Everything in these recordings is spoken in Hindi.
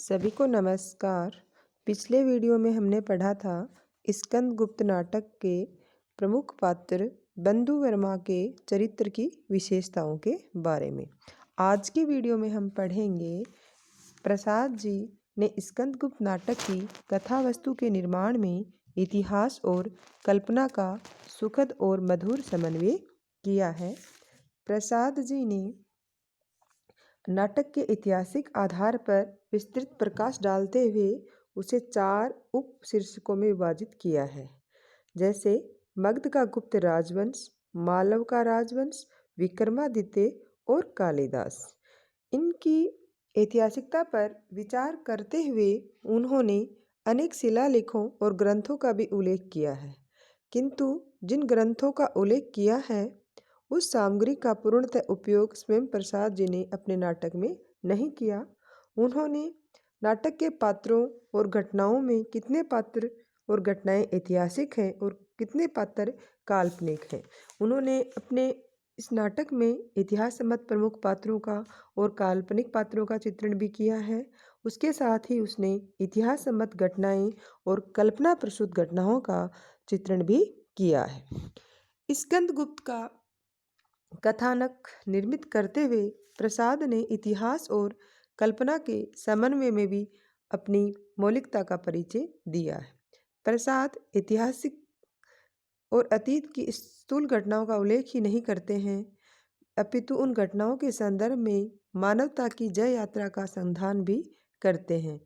सभी को नमस्कार। पिछले वीडियो में हमने पढ़ा था स्कंदगुप्त नाटक के प्रमुख पात्र बंधु वर्मा के चरित्र की विशेषताओं के बारे में। आज की वीडियो में हम पढ़ेंगे प्रसाद जी ने स्कंदगुप्त नाटक की कथा वस्तु के निर्माण में इतिहास और कल्पना का सुखद और मधुर समन्वय किया है। प्रसाद जी ने नाटक के ऐतिहासिक आधार पर विस्तृत प्रकाश डालते हुए उसे 4 उप शीर्षकों में विभाजित किया है, जैसे मगध का गुप्त राजवंश, मालव का राजवंश, विक्रमादित्य और कालिदास। इनकी ऐतिहासिकता पर विचार करते हुए उन्होंने अनेक शिलालेखों और ग्रंथों का भी उल्लेख किया है, किंतु जिन ग्रंथों का उल्लेख किया है उस सामग्री का पूर्णतः उपयोग स्वयं प्रसाद जी ने अपने नाटक में नहीं किया। उन्होंने नाटक के पात्रों और घटनाओं में कितने पात्र और घटनाएं ऐतिहासिक हैं और कितने पात्र काल्पनिक हैं, उन्होंने अपने इस नाटक में इतिहास सम्मत प्रमुख पात्रों का और काल्पनिक पात्रों का चित्रण भी किया है। उसके साथ ही उसने इतिहास सम्मत घटनाएं और कल्पना प्रसूत घटनाओं का चित्रण भी किया है। स्कंदगुप्त का कथानक निर्मित करते हुए प्रसाद ने इतिहास और कल्पना के समन्वय में भी अपनी मौलिकता का परिचय दिया है। प्रसाद ऐतिहासिक और अतीत की स्थूल घटनाओं का उल्लेख ही नहीं करते हैं, अपितु उन घटनाओं के संदर्भ में मानवता की जय यात्रा का संधान भी करते हैं।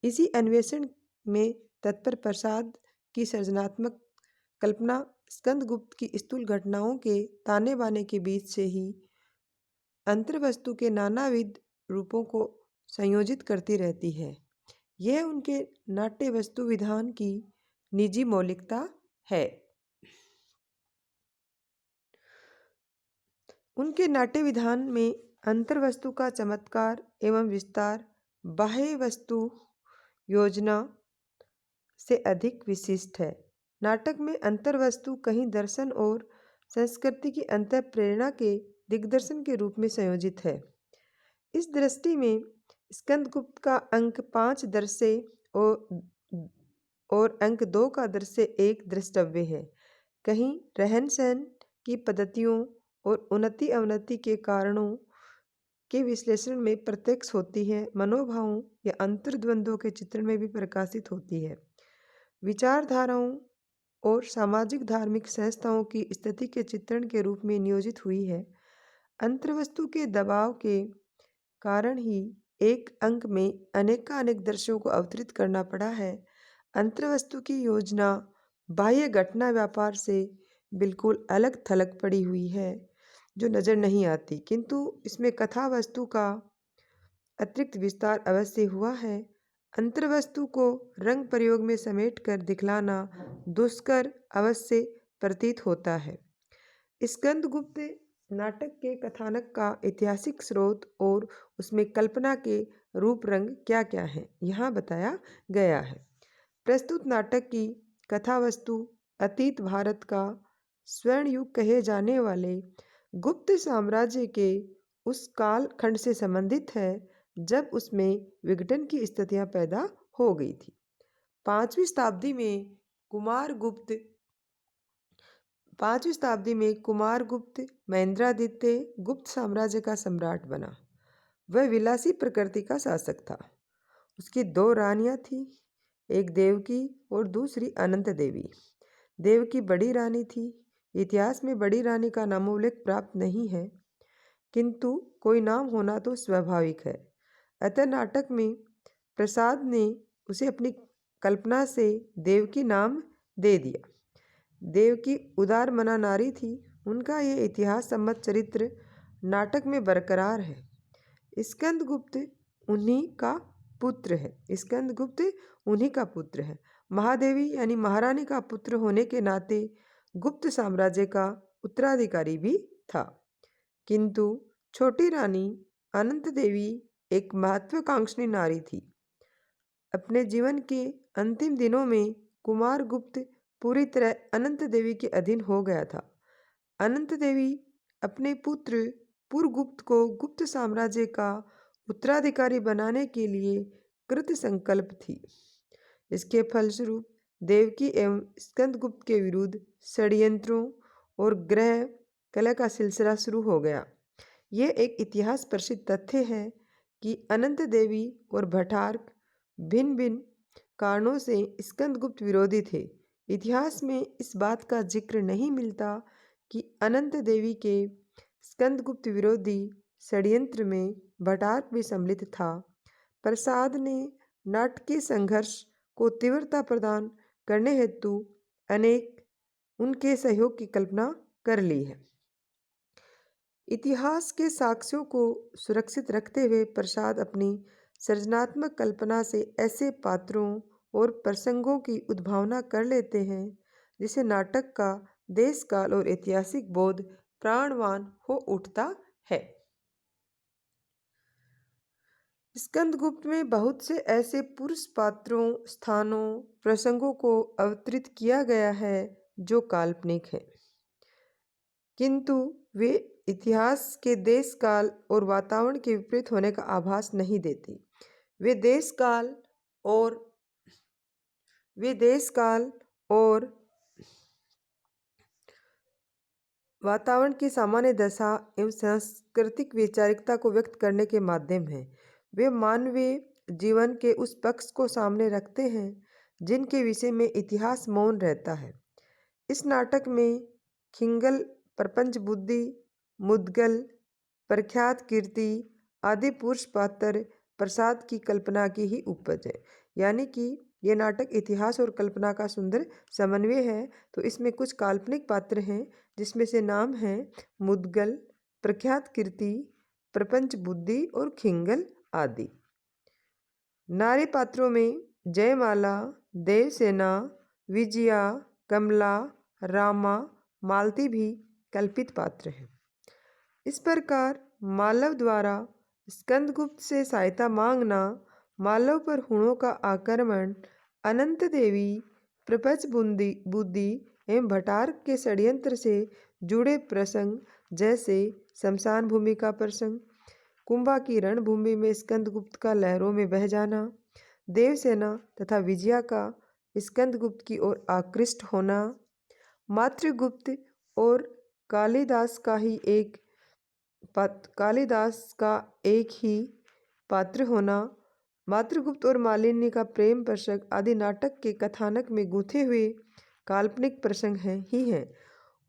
इसी अन्वेषण में तत्पर प्रसाद की सृजनात्मक कल्पना स्कंदगुप्त की स्थूल घटनाओं के ताने बाने के बीच से ही अंतर्वस्तु के नानाविध रूपों को संयोजित करती रहती है। यह उनके नाट्य वस्तु विधान की निजी मौलिकता है। उनके नाट्य विधान में अंतर्वस्तु का चमत्कार एवं विस्तार बाह्य वस्तु योजना से अधिक विशिष्ट है। नाटक में अंतर्वस्तु कहीं दर्शन और संस्कृति की अंतर प्रेरणा के दिग्दर्शन के रूप में संयोजित है। इस दृष्टि में स्कंदगुप्त का अंक 5 दृश्य और अंक 2 का दृश्य 1 द्रष्टव्य है। कहीं रहन सहन की पद्धतियों और उन्नति अवनति के कारणों के विश्लेषण में प्रत्यक्ष होती है, मनोभावों या अंतर्द्वंद्वों के चित्रण में भी प्रकाशित होती है। विचारधाराओं और सामाजिक धार्मिक संस्थाओं की स्थिति के चित्रण के रूप में नियोजित हुई है। अंतर्वस्तु के दबाव के कारण ही एक अंक में अनेकानेक दृश्यों को अवतरित करना पड़ा है। अंतर्वस्तु की योजना बाह्य घटना व्यापार से बिल्कुल अलग थलग पड़ी हुई है, जो नजर नहीं आती, किंतु इसमें कथा वस्तु का अतिरिक्त विस्तार अवश्य हुआ है। अंतर्वस्तु को रंग प्रयोग में समेट कर दिखलाना दुष्कर अवश्य प्रतीत होता है। स्कंदगुप्त नाटक के कथानक का ऐतिहासिक स्रोत और उसमें कल्पना के रूप रंग क्या क्या हैं, यहाँ बताया गया है। प्रस्तुत नाटक की कथा वस्तु अतीत भारत का स्वर्ण युग कहे जाने वाले गुप्त साम्राज्य के उस काल खंड से संबंधित है जब उसमें विघटन की स्थितियां पैदा हो गई थी। 5वीं शताब्दी में कुमारगुप्त महेंद्रादित्य गुप्त साम्राज्य का सम्राट बना। वह विलासी प्रकृति का शासक था। उसकी 2 रानियां थीं, एक देवकी और दूसरी अनंत देवी। देवकी बड़ी रानी थी। इतिहास में बड़ी रानी का नामोल्लेख प्राप्त नहीं है, किंतु कोई नाम होना तो स्वाभाविक है। अतः नाटक में प्रसाद ने उसे अपनी कल्पना से देवकी नाम दे दिया। देवकी उदार मना नारी थी। उनका यह इतिहास सम्मत चरित्र नाटक में बरकरार है। स्कंदगुप्त उन्हीं का पुत्र है। महादेवी यानी महारानी का पुत्र होने के नाते गुप्त साम्राज्य का उत्तराधिकारी भी था, किंतु छोटी रानी अनंत देवी एक महत्वाकांक्षी नारी थी। अपने जीवन के अंतिम दिनों में कुमारगुप्त पूरी तरह अनंत देवी के अधीन हो गया था। अनंत देवी अपने पुत्र पुरगुप्त को गुप्त साम्राज्य का उत्तराधिकारी बनाने के लिए कृत संकल्प थी। इसके फलस्वरूप देवकी एवं स्कंदगुप्त के विरुद्ध षड्यंत्रों और ग्रह कलह का सिलसिला शुरू हो गया। यह एक इतिहास प्रसिद्ध तथ्य है कि अनंत देवी और भट्टार्क भिन्न भिन्न कारणों से स्कंदगुप्त विरोधी थे। इतिहास में इस बात का जिक्र नहीं मिलता कि अनंत देवी के स्कंदगुप्त विरोधी षड्यंत्र में भट्टार्क भी सम्मिलित था। प्रसाद ने नाटकीय संघर्ष को तीव्रता प्रदान करने हेतु अनेक उनके सहयोग की कल्पना कर ली है। इतिहास के साक्ष्यों को सुरक्षित रखते हुए प्रसाद अपनी सृजनात्मक कल्पना से ऐसे पात्रों और प्रसंगों की उद्भावना कर लेते हैं जिसे नाटक का देश काल और ऐतिहासिक बोध प्राणवान हो उठता है। स्कंदगुप्त में बहुत से ऐसे पुरुष पात्रों, स्थानों, प्रसंगों को अवतरित किया गया है जो काल्पनिक है, किंतु वे इतिहास के देश काल और वातावरण के विपरीत होने का आभास नहीं देती। वे देश काल और वातावरण की सामान्य दशा एवं सांस्कृतिक वैचारिकता को व्यक्त करने के माध्यम हैं। वे मानवीय जीवन के उस पक्ष को सामने रखते हैं जिनके विषय में इतिहास मौन रहता है। इस नाटक में खिंगल, प्रपंच बुद्धि, मुद्गल, प्रख्यात कीर्ति आदि पुरुष पात्र प्रसाद की कल्पना की ही उपज है। यानी कि ये नाटक इतिहास और कल्पना का सुंदर समन्वय है। तो इसमें कुछ काल्पनिक पात्र हैं जिसमें से नाम हैं मुद्गल, प्रख्यात कीर्ति, प्रपंच बुद्धि और खिंगल आदि। नारी पात्रों में जयमाला, देवसेना, विजया, कमला, रामा, मालती भी कल्पित पात्र हैं। इस प्रकार मालव द्वारा स्कंदगुप्त से सहायता मांगना, मालव पर हुणों का आक्रमण, अनंत देवी, प्रपंच बुद्धि एवं भट्टार्क के षड्यंत्र से जुड़े प्रसंग जैसे शमशान भूमि का प्रसंग, कुंभा की रणभूमि में स्कंदगुप्त का लहरों में बह जाना, देवसेना तथा विजया का स्कंदगुप्त की ओर आकृष्ट होना, मातृगुप्त और कालिदास का एक ही पात्र होना, मातृगुप्त और मालिनी का प्रेम प्रसंग आदि नाटक के कथानक में गूंथे हुए काल्पनिक प्रसंग ही हैं।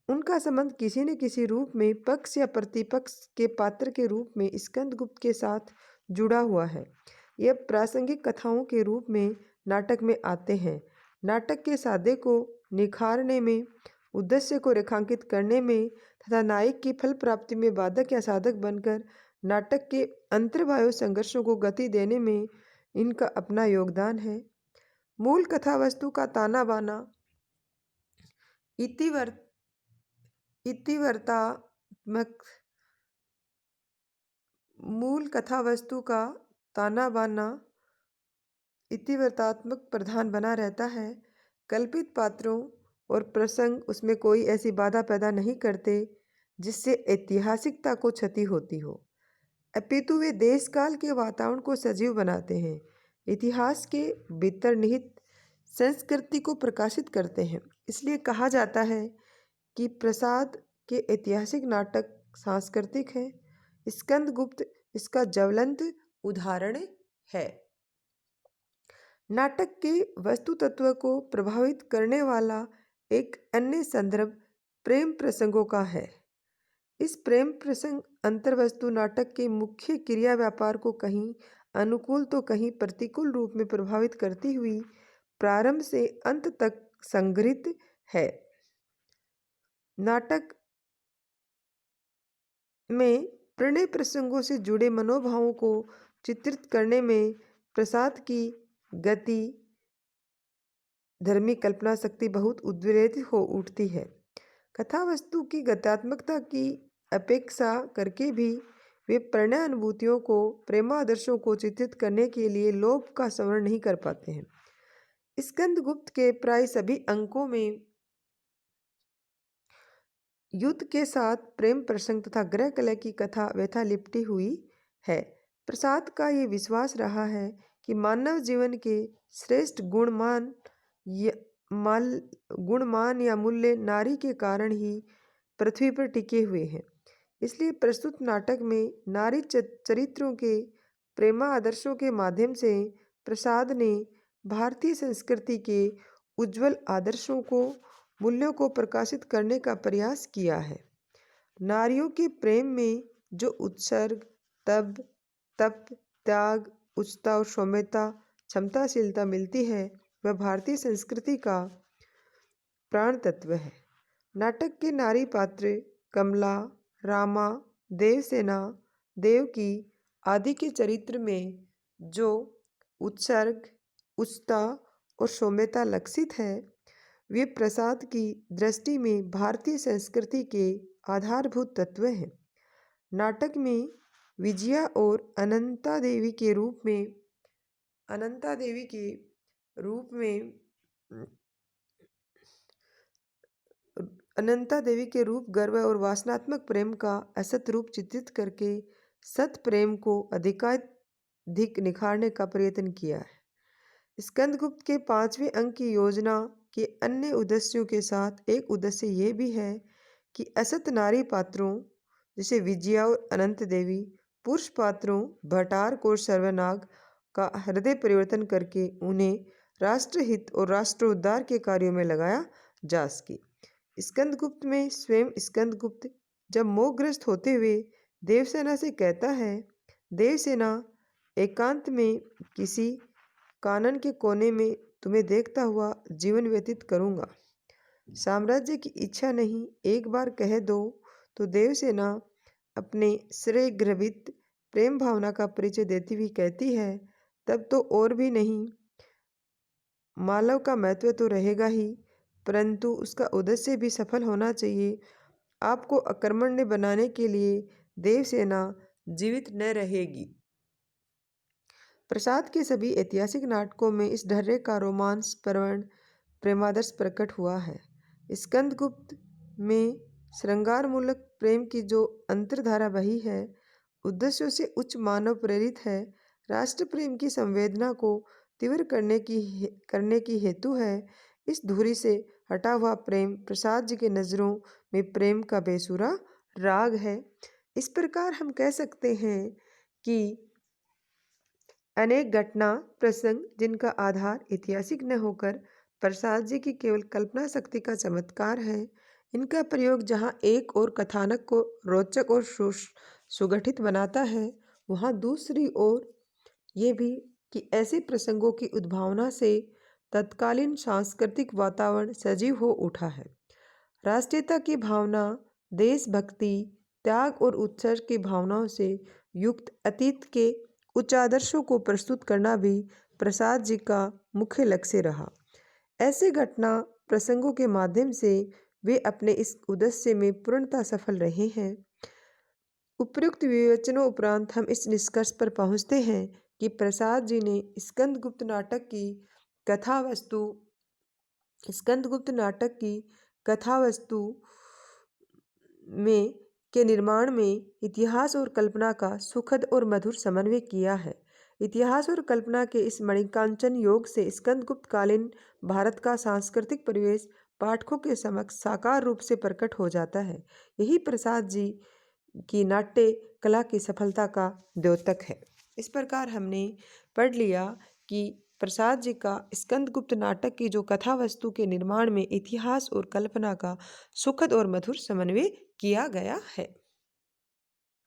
उनका संबंध किसी न किसी रूप में पक्ष या प्रतिपक्ष के पात्र के रूप में स्कंदगुप्त के साथ जुड़ा हुआ है। यह प्रासंगिक कथाओं के रूप में नाटक में आते हैं। नाटक के सादे को निखारने में, उद्देश्य को रेखांकित करने में तथा नायक की फल प्राप्ति में बाधक या साधक बनकर नाटक के अंतर्बाह्य संघर्षों को गति देने में इनका अपना योगदान है। मूल कथा वस्तु का ताना बाना, इतिवृत्तात्मक प्रधान बना रहता है। कल्पित पात्रों और प्रसंग उसमें कोई ऐसी बाधा पैदा नहीं करते जिससे ऐतिहासिकता को क्षति होती हो, अपितु वे देश काल के वातावरण को सजीव बनाते हैं, इतिहास के भीतर निहित संस्कृति को प्रकाशित करते हैं। इसलिए कहा जाता है कि प्रसाद के ऐतिहासिक नाटक सांस्कृतिक है। स्कंदगुप्त इसका ज्वलंत उदाहरण है। नाटक के वस्तु तत्व को प्रभावित करने वाला एक अन्य संदर्भ प्रेम प्रसंगों का है। इस प्रेम प्रसंग अंतर्वस्तु नाटक के मुख्य क्रिया व्यापार को कहीं अनुकूल तो कहीं प्रतिकूल रूप में प्रभावित करती हुई प्रारंभ से अंत तक संग्रहित है। नाटक में प्रणय प्रसंगों से जुड़े मनोभावों को चित्रित करने में प्रसाद की गति धर्मी कल्पना शक्ति बहुत उद्वेलित हो उठती है। कथा वस्तु की गत्यात्मकता की अपेक्षा करके भी वे प्रणय अनुभूतियों को, प्रेमादर्शों को चित्रित करने के लिए लोभ का स्मरण नहीं कर पाते हैं। स्कंदगुप्त के प्राय सभी अंकों में युद्ध के साथ प्रेम प्रसंग तथा ग्रह कलह की कथा व्यथा लिपटी हुई है। प्रसाद का ये विश्वास रहा है कि मानव जीवन के श्रेष्ठ गुणमान या मूल्य नारी के कारण ही पृथ्वी पर टिके हुए हैं। इसलिए प्रस्तुत नाटक में नारी चरित्रों के प्रेमा आदर्शों के माध्यम से प्रसाद ने भारतीय संस्कृति के उज्जवल आदर्शों को मूल्यों को प्रकाशित करने का प्रयास किया है। नारियों के प्रेम में जो उत्सर्ग, तप, त्याग, उच्चता और सौम्यता, क्षमताशीलता मिलती है, वह भारतीय संस्कृति का प्राण तत्व है। नाटक के नारी पात्र कमला, रामा, देवसेना, देवकी आदि के चरित्र में जो उत्सर्ग, उच्चता और सौम्यता लक्षित है, वे प्रसाद की दृष्टि में भारतीय संस्कृति के आधारभूत तत्व हैं। नाटक में विजया और अनंता देवी के रूप गर्व और वासनात्मक प्रेम का असत रूप चित्रित करके सत प्रेम को अधिकाधिक निखारने का प्रयत्न किया है। स्कंदगुप्त के 5वें अंक की योजना के अन्य उद्देश्यों के साथ एक उद्देश्य यह भी है कि असत नारी पात्रों जैसे विजया और अनंत देवी, पुरुष पात्रों भटार्क और सर्वनाग का हृदय परिवर्तन करके उन्हें राष्ट्रहित और राष्ट्रोद्धार के कार्यों में लगाया जा सके। स्कंदगुप्त में स्वयं स्कंदगुप्त जब मोहग्रस्त होते हुए देवसेना से कहता है, देवसेना, एकांत में किसी कानन के कोने में तुम्हें देखता हुआ जीवन व्यतीत करूंगा। साम्राज्य की इच्छा नहीं, एक बार कह दो, तो देवसेना अपने श्रेय ग्रहित प्रेम भावना का परिचय देती हुई कहती है, तब तो और भी नहीं, मालव का महत्व तो रहेगा ही, परंतु उसका उद्देश्य भी सफल होना चाहिए। आपको आक्रमण्य बनाने के लिए देवसेना जीवित न रहेगी। प्रसाद के सभी ऐतिहासिक नाटकों में इस ढर्रे का रोमांस प्रवण प्रेमादर्श प्रकट हुआ है। स्कंदगुप्त में श्रृंगारमूलक प्रेम की जो अंतर्धारा बही है, उद्देश्यों से उच्च मानव प्रेरित है, राष्ट्र प्रेम की संवेदना को तीव्र करने की हेतु है। इस धुरी से हटा हुआ प्रेम प्रसाद जी के नज़रों में प्रेम का बेसुरा राग है। इस प्रकार हम कह सकते हैं कि अनेक घटना प्रसंग जिनका आधार ऐतिहासिक न होकर प्रसाद जी की केवल कल्पना शक्ति का चमत्कार है, इनका प्रयोग जहाँ एक और कथानक को रोचक और सुगठित बनाता है, वहाँ दूसरी ओर ये भी कि ऐसे प्रसंगों की उद्भावना से तत्कालीन सांस्कृतिक वातावरण सजीव हो उठा है। राष्ट्रीयता की भावना, देशभक्ति, त्याग और उत्सर्ग की भावनाओं से युक्त अतीत के उच्च आदर्शों को प्रस्तुत करना भी प्रसाद जी का मुख्य लक्ष्य रहा। ऐसे घटना प्रसंगों के माध्यम से वे अपने इस उद्देश्य में पूर्णतः सफल रहे हैं। उपयुक्त विवेचनों उपरांत हम इस निष्कर्ष पर पहुँचते हैं कि प्रसाद जी ने स्कंदगुप्त नाटक की कथावस्तु के निर्माण में इतिहास और कल्पना का सुखद और मधुर समन्वय किया है। इतिहास और कल्पना के इस मणिकांचन योग से स्कंदगुप्त कालीन भारत का सांस्कृतिक परिवेश पाठकों के समक्ष साकार रूप से प्रकट हो जाता है। यही प्रसाद जी की नाट्य कला की सफलता का द्योतक है। इस प्रकार हमने पढ़ लिया कि प्रसाद जी का स्कंदगुप्त नाटक की जो कथा वस्तु के निर्माण में इतिहास और कल्पना का सुखद और मधुर समन्वय किया गया है।